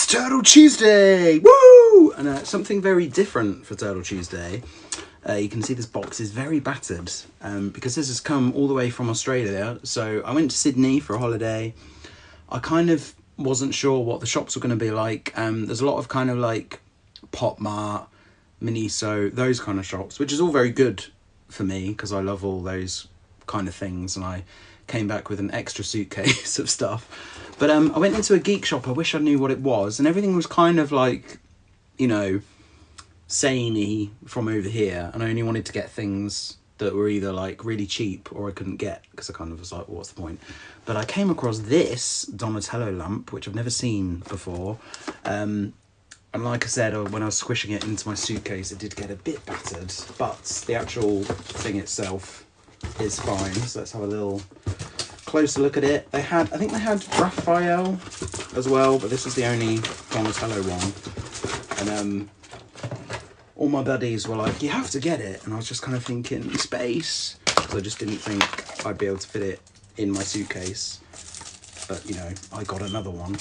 Turtle Tuesday! Woo! And something very different for Turtle Tuesday. You can see this box is very battered because this has come all the way from Australia. So I went to Sydney for a holiday. I kind of wasn't sure what the shops were going to be like. There's a lot of kind of like Pop Mart, Miniso, those kind of shops, which is all very good for me because I love all those kind of things. And I came back with an extra suitcase of stuff. But I went into a geek shop. I wish I knew what it was. And everything was kind of like, you know, samey from over here. And I only wanted to get things that were either like really cheap or I couldn't get because I kind of was like, well, what's the point? But I came across this Donatello lamp, which I've never seen before. And like I said, when I was squishing it into my suitcase, it did get a bit battered. But the actual thing itself is fine. So let's have a little closer look at it. I think they had Raphael as well, but this is the only Donatello one. And all my buddies were like, you have to get it. And I was just kind of thinking, space. Because I just didn't think I'd be able to fit it in my suitcase. But, you know, I got another one.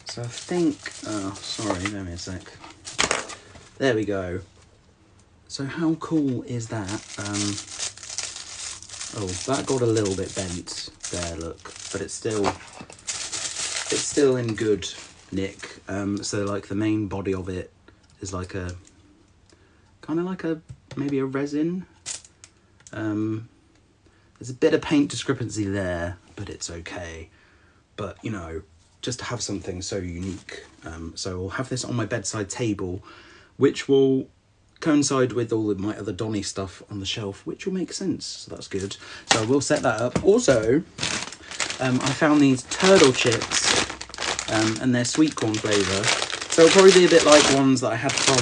So I think, oh, sorry, give me a sec. There we go. So how cool is that? Oh, that got a little bit bent there, look, but it's still in good nick. So like the main body of it is like a kind of like maybe a resin. There's a bit of paint discrepancy there, but it's okay. But you know, just to have something so unique. So I'll have this on my bedside table, which will coincide with all of my other Donnie stuff on the shelf, which will make sense. So that's good. So we'll set that up. Also, I found these turtle chips, and they're sweet corn flavour. So it'll probably be a bit like ones that I had from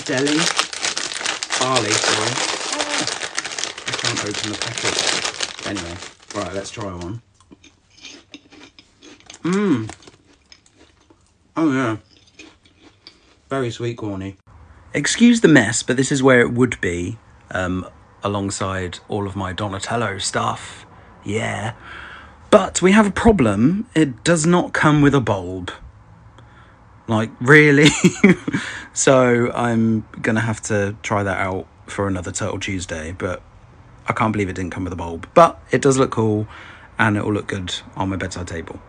Delhi. Bali, sorry. I can't open the packet. Anyway, right, let's try one. Oh yeah. Very sweet corny. Excuse the mess, but this is where it would be, alongside all of my Donatello stuff. Yeah. But we have a problem. It does not come with a bulb. Like, really? So I'm going to have to try that out for another Turtle Tuesday, but I can't believe it didn't come with a bulb. But it does look cool, and it will look good on my bedside table.